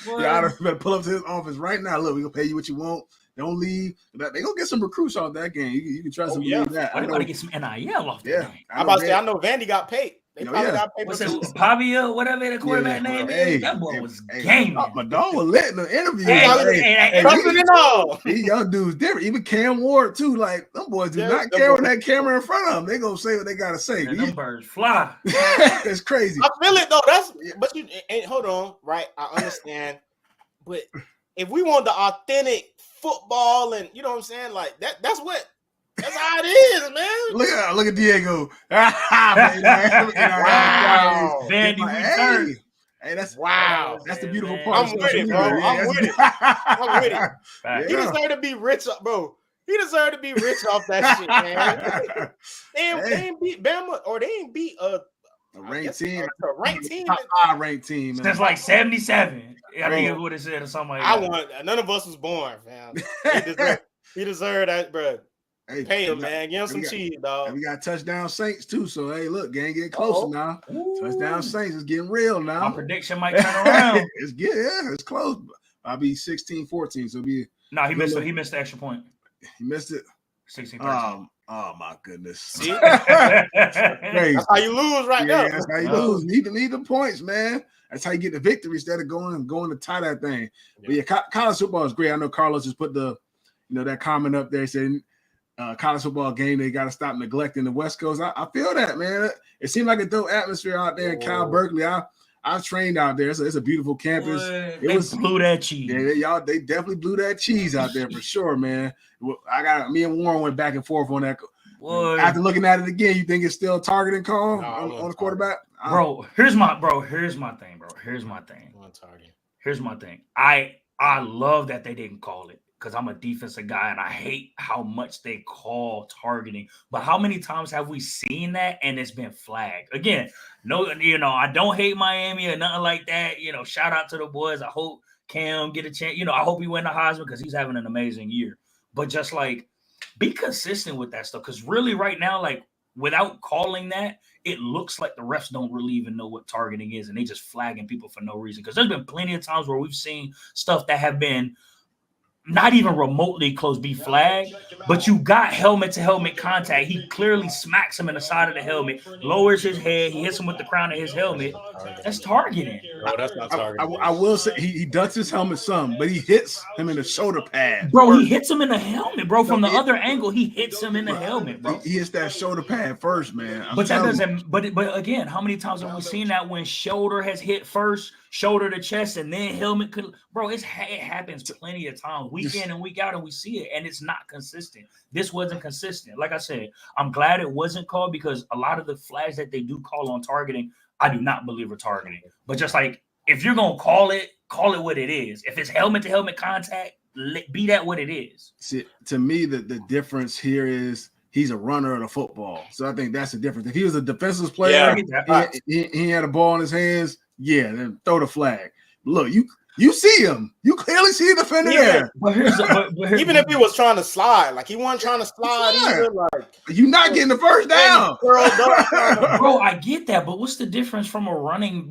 Y'all better pull up to his office right now. Look, we gonna pay you what you want. Don't leave. They gonna get some recruits off that game. You can trust them. That. I gotta get some NIL off that game. I'm about to say I know Vandy got paid. They probably got paid. What's that? Pavia, whatever the quarterback name is. That boy was gaming. My dog was lit in the interview. These young dudes different. Even Cam Ward too. Like them boys do not care when that camera in front of them. They gonna say what they gotta say. Them birds fly. It's crazy. I feel it though. But you hold on, right? I understand, but if we want the authentic football and you know what I'm saying, like that's how it is, man. Look at Diego. Wow. Vandy returned. Hey, that's That's the beautiful part. I'm with it, bro. I'm with it. He deserved to be rich, bro. He deserved to be rich off that shit, man. They ain't beat Bama, or they ain't beat a ranked team. A ranked team. Top 5 ranked team. Since like 77. I think it would have said or something like that. None of us was born, fam. He deserved that, bro. Hey, pay him, man. Give him some cheese, dog. We got touchdown Saints too. So hey, look, gang getting closer now. Touchdown Saints is getting real now. My prediction might turn around. It's good, it's close. I'll be 16-14. So be he missed the extra point. He missed it. 16-13. Oh my goodness. See? That's how you lose right now. That's how you lose. Need the points, man. That's how you get the victory instead of going to tie that thing. But college football is great. I know Carlos just put that comment up there saying college football game, they got to stop neglecting the West Coast. I feel that, man. It seemed like a dope atmosphere out there in Cal Berkeley. I I trained out there. It's a beautiful campus. They blew that cheese. Yeah, they definitely blew that cheese out there for sure, man. Me and Warren went back and forth on that. Boy. After looking at it again, you think it's still a targeting call on the quarterback? Bro, here's my thing. I love that they didn't call it because I'm a defensive guy and I hate how much they call targeting. But how many times have we seen that and it's been flagged? Again, I don't hate Miami or nothing like that. Shout out to the boys. I hope Cam get a chance. I hope he win the Heisman because he's having an amazing year. But just like, be consistent with that stuff because really right now, like without calling that, it looks like the refs don't really even know what targeting is and they just flagging people for no reason. Because there's been plenty of times where we've seen stuff that have been not even remotely close be flagged, but you got helmet-to-helmet contact. He clearly smacks him in the side of the helmet, lowers his head, he hits him with the crown of his helmet. That's targeting. No, that's not targeting. I will say he ducks his helmet some, but he hits him in the shoulder pad. Bro, he hits him in the helmet, bro. From the other angle, he hits him in the helmet, bro. He hits that shoulder pad first, man. But that doesn't. But again, how many times have we seen that when shoulder has hit first, shoulder to chest, and then helmet could? Bro, it happens plenty of times, week in and week out, and we see it, and it's not consistent. This wasn't consistent. Like I said, I'm glad it wasn't called because a lot of the flags that they do call on targeting, I do not believe are targeting. But just like if you're gonna call it what it is. If it's helmet to helmet contact, be that what it is. See, to me, the difference here is he's a runner of the football. So I think that's the difference. If he was a defensive player, he had a ball in his hands, then throw the flag. Look, you see him. You clearly see the defender there. But even if he was trying to slide, like he wasn't trying to slide either, like you're not getting the first down. Bro, I get that, but what's the difference from a running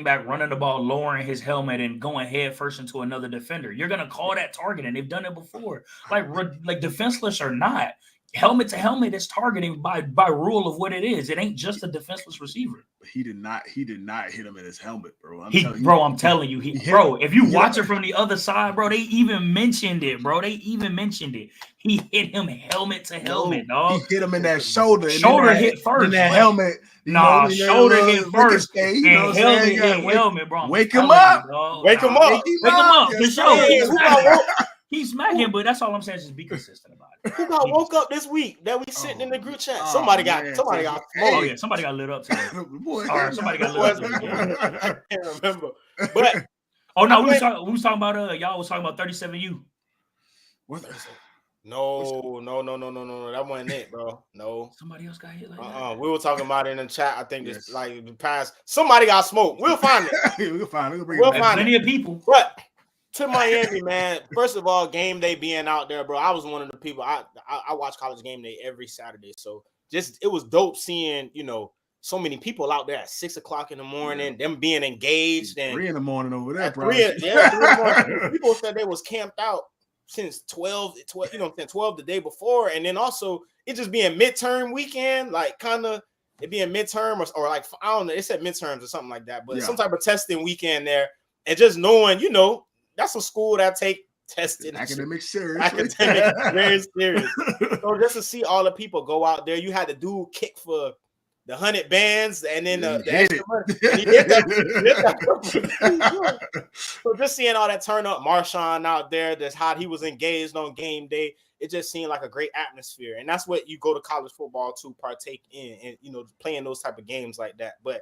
back running the ball, lowering his helmet and going head first into another defender? You're gonna call that targeting. They've done it before. Like defenseless or not. Helmet to helmet is targeting by rule of what it is. It ain't just a defenseless receiver. He did not hit him in his helmet, bro. I'm telling you, if you watch it from the other side, bro, they even mentioned it, bro. He hit him helmet to helmet, dog. He hit him in that shoulder. Shoulder hit first. In that helmet. Shoulder hit first. And helmet hit helmet, bro. Wake him up. Wake him up. For sure. He's smacking, but that's all I'm saying is just be consistent about it. Who got woke up this week that we sitting in the group chat? Somebody got smoked. Oh yeah, somebody got lit up today. Somebody got lit up today. I can't remember. But we was talking about y'all was talking about 37U. What? No, that wasn't it, bro. No. Somebody else got hit like that. We were talking about it in the chat. I think this like the past. Somebody got smoked. We'll find it. We'll find it. We'll find plenty of people. But to Miami, man. First of all, game day being out there, bro. I was one of the people. I watch college game day every Saturday, so it was dope seeing so many people out there at 6 o'clock in the morning, them being engaged and 3 in the morning over there, bro. 3 in the morning. People said they was camped out since 12 the day before, and then also it just being midterm weekend, like kind of it being midterm or like I don't know, it said midterms or something like that, but some type of testing weekend there, and just knowing, that's a school that take testing. Academic serious. Academic very serious. So just to see all the people go out there, you had to do kick for the 100 bands and then the extra money. He did that. So just seeing all that turn up, Marshawn out there, that's how he was engaged on game day. It just seemed like a great atmosphere. And that's what you go to college football to partake in and playing those type of games like that. But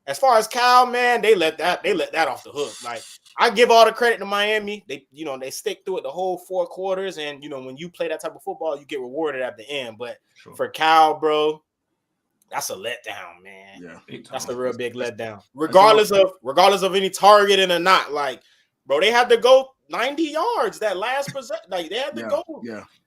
as far as Cal, man, they let that off the hook. Like I give all the credit to Miami. They stick through it the whole 4 quarters, and when you play that type of football, you get rewarded at the end. But for Cal, bro, that's a letdown, man. Yeah, that's a real big letdown. Regardless of any targeting or not, like, bro, they had to go 90 yards that last possession. Like they had to go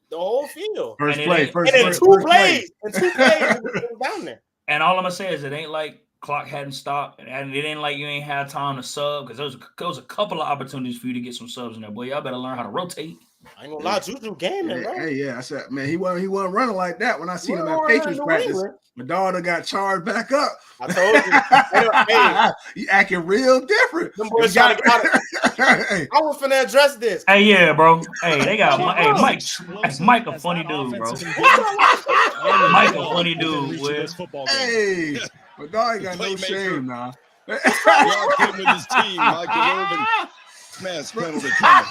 the whole field. First play. Two plays it was down there. And all I'm gonna say is it ain't like clock hadn't stopped, and it ain't like you ain't had time to sub because there was a couple of opportunities for you to get some subs in there. Boy, y'all better learn how to rotate. I ain't gonna lie, Juju gaming, bro. Hey, I said, man, he wasn't running like that when I seen him at Patriots practice. My daughter got charged back up. I told you, he acting real different. Them boys trying to get it. I was finna address this. Hey, yeah, bro. Hey, they got Mike a funny dude, bro. Mike a funny dude. Hey, my dog ain't got no shame now. Y'all came with his team, Michael Irvin. Smash penalty coming.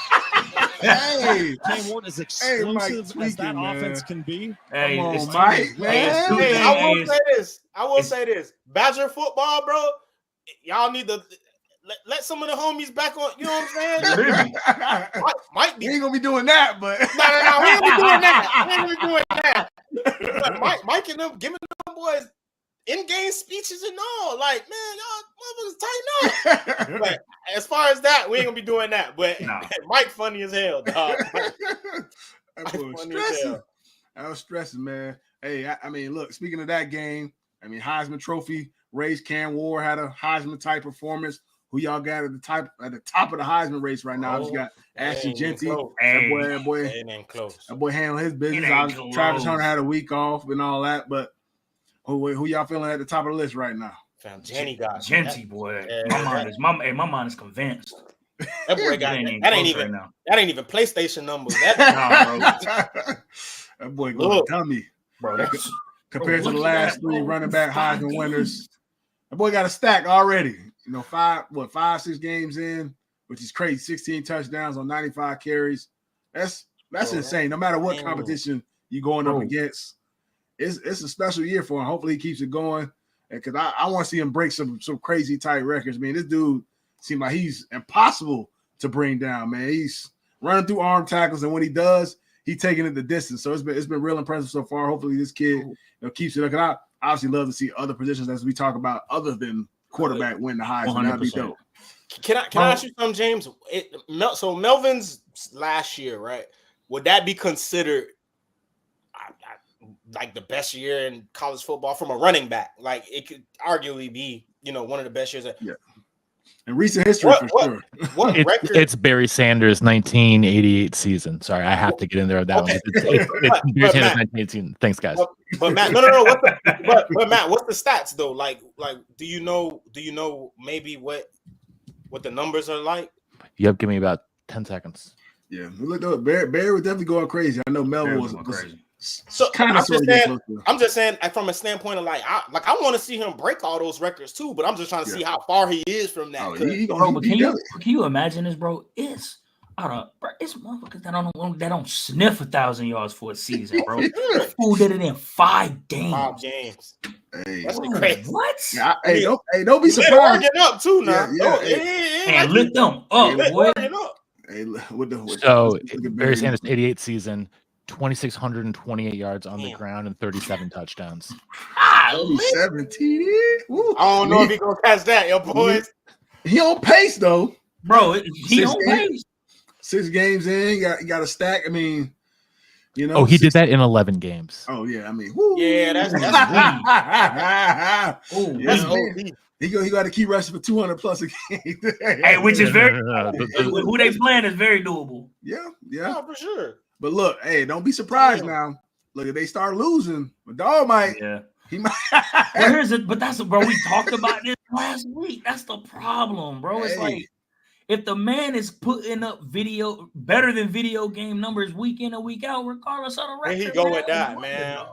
Hey, Cam Ward is explosive Mike as that tweaking, offense man. can be. Hey, Come on, it's- Mike, man. Hey, I will Hey, say this. Say this. Badger football, bro. Y'all need to let some of the homies back on. You know what I'm saying? Mike We ain't gonna be doing that, but no. We ain't gonna be doing that. We ain't gonna be doing that. But Mike and them giving them boys in-game speeches and all. Like, man, y'all motherfuckers tighten up. But as far as that, we ain't gonna be doing that. But No. Mike funny as hell, dog. That boy was funny as stressing. hell. I was stressing, man. Hey, I mean, look, speaking of that game, I mean, Heisman Trophy race, Cam Ward had a Heisman type performance. Who y'all got at the top of the Heisman race right now? You got Ashton Genty. That boy, It ain't close. That boy handled his business. It ain't close. Travis Hunter had a week off and all that, but who y'all feeling at the top of the list right now? Fam, Jenny got Genty, boy. Yeah, My mind is convinced. that boy got that ain't even PlayStation numbers. That boy going dummy, bro. Compared to the last three running back Heisman winners. That boy got a stack already. You know, 5-6 games in, which is crazy. 16 touchdowns on 95 carries. That's insane. No matter what competition you going up against, it's a special year for him. Hopefully he keeps it going. Because I want to see him break some crazy tight records. I mean, this dude seems like he's impossible to bring down, man. He's running through arm tackles, and when he does, he's taking it the distance. So it's been real impressive so far. Hopefully this kid keeps it up. And I obviously love to see other positions as we talk about other than quarterback win the Heisman. That'd be dope. Can I ask you something, James? So Melvin's last year, right? Would that be considered like the best year in college football from a running back? Like it could arguably be, one of the best years. Yeah. In recent history, for sure. What record? It's Barry Sanders' 1988 season. Sorry, I have to get in there with that one. It's Barry Sanders' 1918. Thanks, guys. But Matt, no. But Matt, what's the stats though? Like, do you know maybe what the numbers are like? Yep, give me about 10 seconds. Yeah, look though, Barry was definitely going crazy. I know Melvin was crazy. So I'm just saying, from a standpoint of I want to see him break all those records too, but I'm just trying to see how far he is from that. Can you imagine this, bro? It's motherfuckers that don't sniff 1,000 yards for a season, bro. Who did it in 5 games? 5 games. Hey, that's crazy. What? Yeah, don't be surprised. They're up too now. And lift them up, boy. So Barry Sanders' 88 season. 2,628 yards on the ground and 37 touchdowns. 17. I don't know if he gonna catch that, yo, boys. He on pace though, bro. He on pace. 6 games in, you got a stack. I mean, Oh, he did that in 11 games. Oh yeah, I mean, yeah, that's he got to keep rushing for 200 plus a game. Hey, which is very who they playing is very doable. Yeah, for sure. But look, hey, don't be surprised now. Look, if they start losing, but dog might. Yeah. He might. But that's bro. We talked about this last week. That's the problem, bro. It's like if the man is putting up better than video game numbers week in and week out, regardless of the record. There he go with that, man.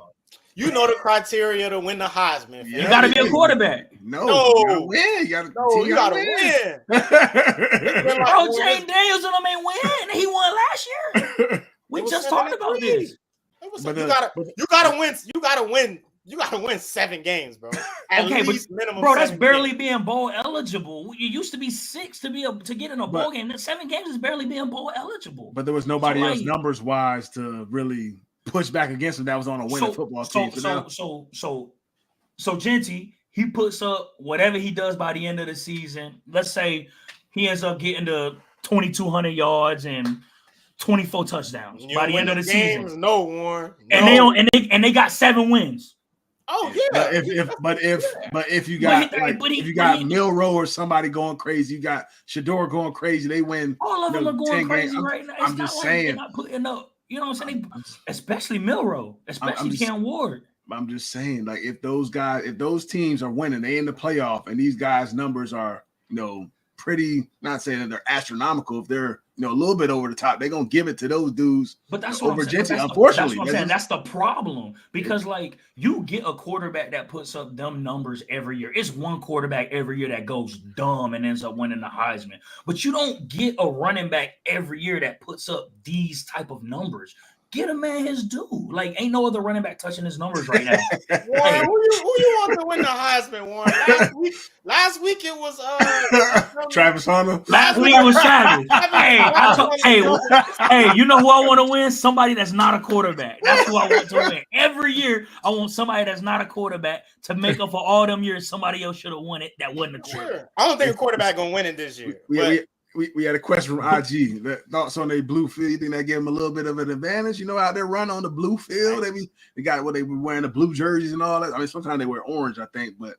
You know the criteria to win the Heisman. You got to be a quarterback. No, you gotta win. You gotta win. Bro, Jane Daniels and them ain't win. He won last year. We just talked about this. You gotta win. You gotta win 7 games, bro. At least minimum. Bro, that's barely being bowl eligible. You used to be 6 to get in a bowl game. 7 games is barely being bowl eligible. But there was nobody else numbers wise to really push back against him that was on a winning football team. So Genty, he puts up whatever he does by the end of the season. Let's say he ends up getting to 2,200 yards and 24 touchdowns by the end of the season. No, Warren. And they got 7 wins. Oh yeah. If you got Milroe or somebody going crazy, you got Shador going crazy, they win. All of them are going crazy right now. I'm just saying. They're not putting up. You know what I'm saying? Especially Milroe, especially Cam Ward. I'm just saying, like if those teams are winning, they in the playoff, and these guys' numbers are, pretty. Not saying that they're astronomical. If they're a little bit over the top. They're gonna give it to those dudes. But that's what over I'm saying. Gentry. That's Unfortunately, what I'm saying. That's the problem because like you get a quarterback that puts up dumb numbers every year. It's one quarterback every year that goes dumb and ends up winning the Heisman. But you don't get a running back every year that puts up these type of numbers. Get a man his due. Like, ain't no other running back touching his numbers right now. Warren, who you want to win the Heisman, Warren? Last week it was Travis Hunter. Last week was Travis. Hey, you know who I want to win? Somebody that's not a quarterback. That's who I want to win. Every year, I want somebody that's not a quarterback to make up for all them years somebody else should have won it that wasn't a quarterback. Sure. I don't think a quarterback gonna win it this year. We had a question from IG. Thoughts on their blue field? You think that gave them a little bit of an advantage? Out there running on the blue field. They got what they were wearing, the blue jerseys and all that. I mean, sometimes they wear orange, I think, but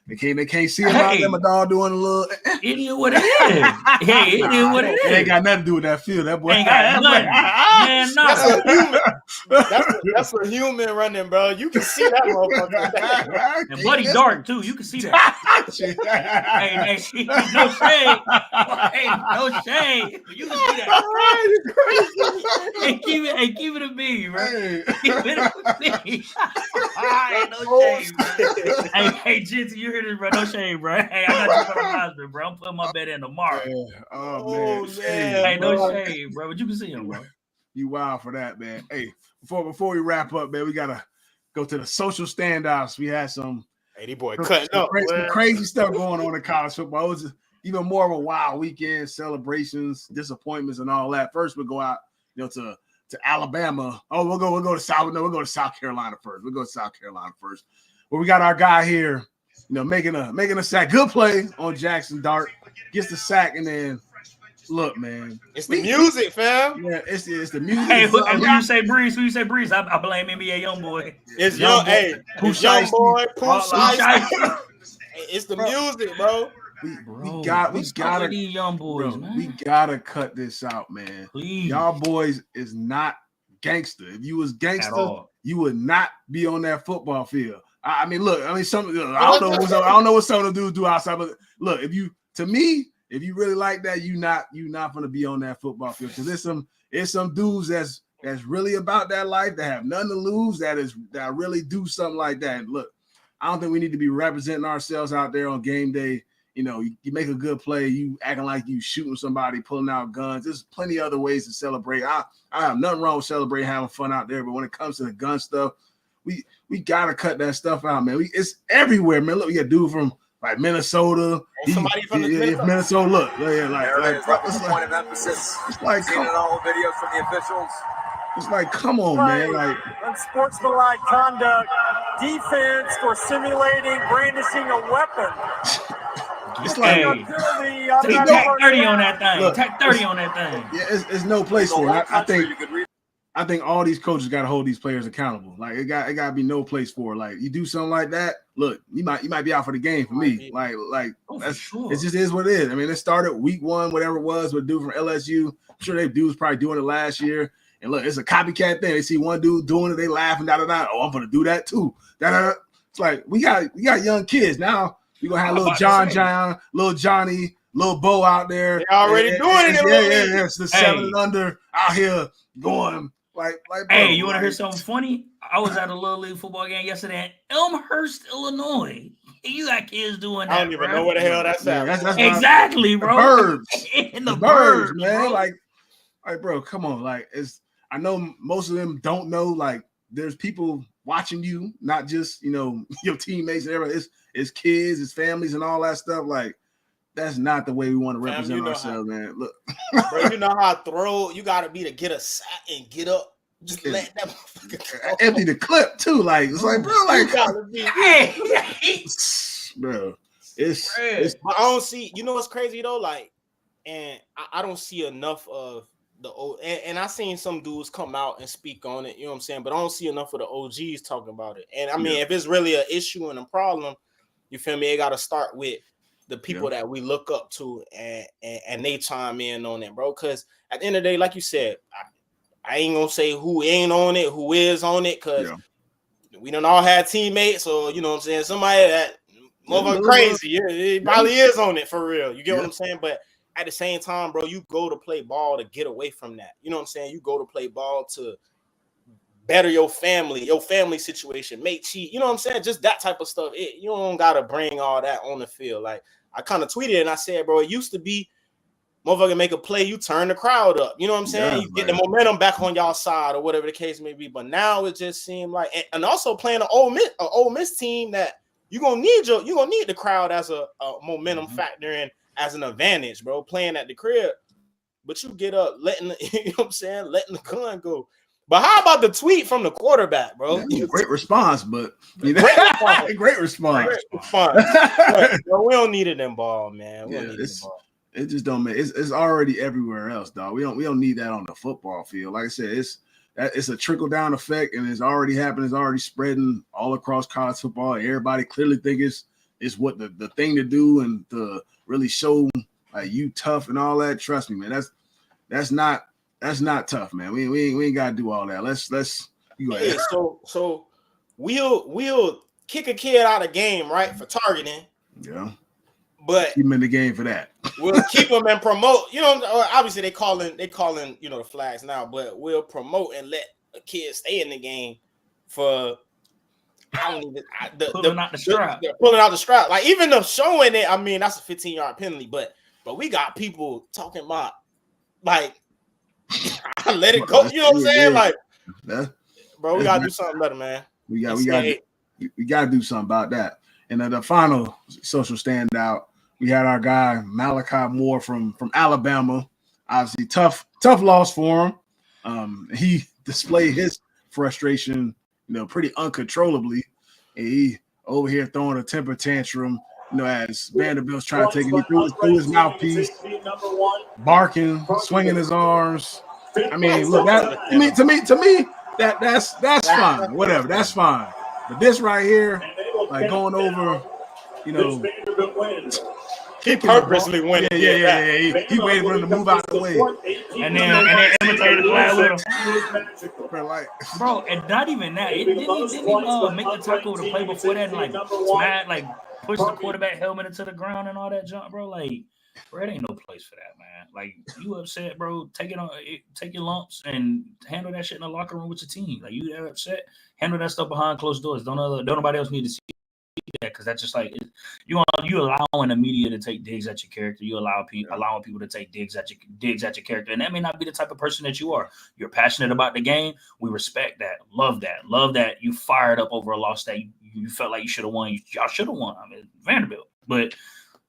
they can't see them out there. My dog doing a little. It is what it is. Hey, it is what it is. It ain't got nothing to do with that field. That boy ain't got nothing. Man, no. That's a human running, bro. You can see that motherfucker. And Buddy dark too. You can see that. hey, no shade. Hey, no shade. You can see that. Hey, keep it a beat, bro. Keep it a beat. No shade, bro. Hey, Jinty, you hear this, bro? No shade, bro. Hey, I got you for the Heisman, bro. I'm putting my bet in tomorrow. Oh man. Hey, no shade, bro. But you can see him, bro. You wild for that, man. Hey, before we wrap up, man, we gotta go to the social standouts. We had some cutting up. Crazy stuff going on in college football. It was even more of a wild weekend, celebrations, disappointments, and all that. First, we'll go out, to Alabama. Oh, we'll go to South. No, we'll go to South Carolina first. We'll go to South Carolina first. Where we got our guy here, making a sack. Good play on Jackson Dart. Gets the sack, and then look, man. It's the music, fam. Yeah, it's the music. Hey, who you say Breeze? Who you say Breeze? I blame NBA Youngboy. It's young boy. It's the music, bro. We gotta these young boys, man. We gotta cut this out, man. Please. Y'all boys is not gangster. If you was gangster, you would not be on that football field. I mean, look. I mean, I don't know what some of the dudes do outside, but look, if you really like that, you not gonna be on that football field because there's some dudes that's really about that life that have nothing to lose that really do something like that. And look, I don't think we need to be representing ourselves out there on game day. You make a good play, you acting like you shooting somebody, pulling out guns. There's plenty of other ways to celebrate. I have nothing wrong with celebrating, having fun out there, but when it comes to the gun stuff, we gotta cut that stuff out, man. It's everywhere, man. Look, we got a dude from like Minnesota. Somebody from Minnesota. Look, it's point of emphasis. It's like seen in all the videos from the officials. It's like, come on, man. Like unsportsmanlike conduct, defense for simulating brandishing a weapon. It's like tech 30 on that thing. Look, tech 30 on that thing. Yeah, it's no place for it. I think all these coaches got to hold these players accountable. Like it got to be no place for it. Like you do something like that, look, you might be out for the game for me. Like it just is what it is. I mean, it started week 1, whatever it was, with a dude from LSU. I'm sure they dudes probably doing it last year. And look, it's a copycat thing. They see one dude doing it, they laugh and Oh, I'm gonna do that too. It's like we got young kids now. We gonna have little John, little Johnny, little Bo out there. They already doing it. Yeah. It's the 7 and under out here going like. Hey, you want to hear something funny? I was at a little league football game yesterday in Elmhurst, Illinois. You got kids doing that. I don't even know where the hell that's at. That's exactly, bro. Burbs. In the burbs, man. Bro. Like, bro, come on. Like, I know most of them don't know. Like, there's people watching you, not just your teammates and everything. It's kids, it's families, and all that stuff. Like, that's not the way we want to represent ourselves, man. Look, bro, you know how you got to be to get a sack and get up. Just let that motherfucker go. Empty the clip too. Like it's like, bro, like, bro, it's. But I don't see. You know what's crazy though? Like, and I don't see enough of the old. And I seen some dudes come out and speak on it. You know what I'm saying? But I don't see enough of the OGs talking about it. And I mean, if it's really an issue and a problem, you feel me? It got to start with the people that we look up to, and they chime in on it, bro. Because at the end of the day, like you said, I ain't gonna say who ain't on it, who is on it, because we done all had teammates, or you know what I'm saying, somebody that motherfucker crazy, he probably is on it for real. You get what I'm saying? But at the same time, bro, you go to play ball to get away from that. You know what I'm saying? You go to play ball to better your family situation, make cheat. You know what I'm saying? Just that type of stuff. You don't gotta bring all that on the field. Like I kind of tweeted and I said, bro, it used to be motherfucker make a play, you turn the crowd up. You know what I'm saying? Yeah, you get the momentum back on y'all side or whatever the case may be. But now it just seemed like, and also playing an Ole Miss team that you're gonna need the crowd as a momentum factor and as an advantage, bro. Playing at the crib, but you get up letting you know what I'm saying, letting the gun go. But how about the tweet from the quarterback, bro? Yeah, great response, but great response. Great response. Bro, we don't need it in ball, man. We don't need it in ball. It just don't make it's already everywhere else, dog. We don't need that on the football field. Like I said, it's a trickle down effect, and it's already happening. It's already spreading all across college football. Everybody clearly think it's what the thing to do and to really show like you tough and all that. Trust me, man. That's not tough, man. We ain't gotta do all that. Let's you go ahead. Hey, so we'll kick a kid out of game, right, for targeting. Yeah. But keep him in the game for that. We'll keep him and promote. You know, obviously they calling the flags now, but we'll promote and let a kid stay in the game for pulling out the strap. Pulling out the strap. Like even the showing it, I mean, that's a 15-yard penalty, but we got people talking about like I let it go. You know what I'm saying? Like, bro, we gotta do something better, man. We gotta do something about that. And the final social standout, we had our guy Malachi Moore from Alabama. Obviously, tough loss for him. He displayed his frustration, pretty uncontrollably. And he over here throwing a temper tantrum, as Vanderbilt's trying to take it through his mouthpiece, barking, swinging his arms. I mean, look, to me, that's fine. Whatever, that's fine. But this right here, like going over, he purposely went. Yeah. He waited for him to move out the way, and then imitated the flag with him. Bro, and not even that. Didn't he make the tackle to play before that and push the quarterback helmet into the ground and all that junk, bro? Like, bro, it ain't no place for that, man. Like, you upset, bro? Take your lumps and handle that shit in the locker room with your team. Like, you that upset, handle that stuff behind closed doors. Don't nobody else need to see that, because that's just like you allowing the media to take digs at your character. You allowing people to take digs at your character, and that may not be the type of person that you are. You're passionate about the game. We respect that. Love that. You fired up over a loss that you felt like you should have won. Y'all should have won. I mean, Vanderbilt, but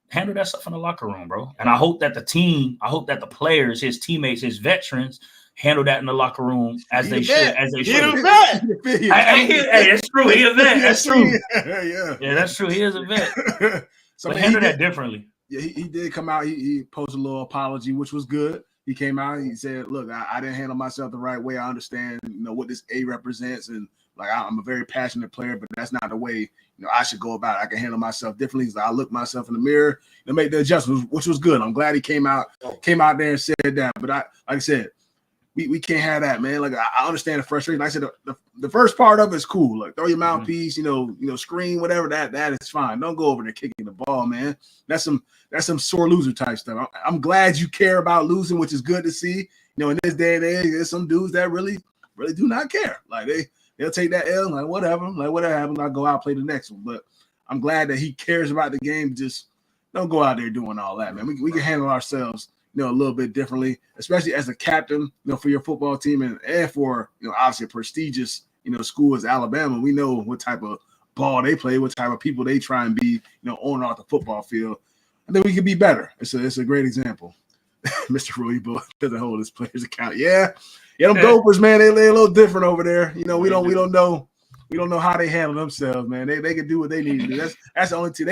handle that stuff in the locker room, bro. And I hope that the players, his teammates, his veterans, handle that in the locker room as they should. He a vet. Hey, that's true. He a vet. That's true. Yeah, that's true. He is a vet. But handle that differently. Yeah, he did come out. He posted a little apology, which was good. He came out. He said, "Look, I didn't handle myself the right way. I understand, what this A represents, and like I'm a very passionate player, but that's not the way I should go about it. I can handle myself differently. So I look myself in the mirror and make the adjustments, which was good. I'm glad he came out there and said that. But like I said, we can't have that, man. Like I understand the frustration. Like I said, the first part of it is cool. Like throw your mouthpiece, scream, whatever. That is fine. Don't go over there kicking the ball, man. That's some sore loser type stuff. I'm glad you care about losing, which is good to see. In this day and age, there's some dudes that really do not care. Like they'll take that L, like whatever happens, I'll go out and play the next one. But I'm glad that he cares about the game. Just don't go out there doing all that, man. We can handle ourselves, a little bit differently, especially as a captain, for your football team and for, obviously a prestigious, school as Alabama. We know what type of ball they play, what type of people they try and be, on and off the football field. I think we can be better. It's a great example. Mr. Roy Bull doesn't hold his players account. Yeah, them Gophers, man, they're a little different over there. We don't know how they handle themselves, man. They can do what they need to do. That's the only team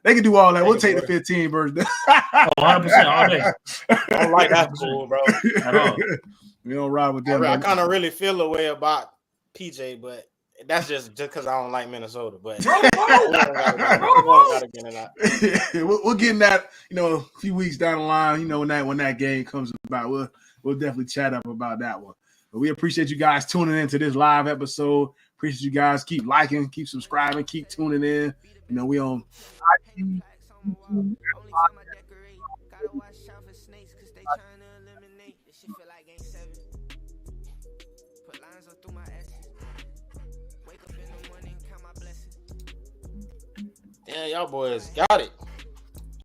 they can do all that. We'll take the 15 version. 100% all day. I don't like that school, bro. At all. We don't ride with them. I kind of really feel a way about PJ, but that's just because I don't like Minnesota. But we'll get in that, a few weeks down the line. When that game comes about, we'll definitely chat up about that one. But we appreciate you guys tuning in to this live episode. Appreciate you guys. Keep liking, keep subscribing, keep tuning in. We on shit feel like game 7. Put lines up through my X's. Wake up in the morning, count my blessings. Damn, y'all boys got it.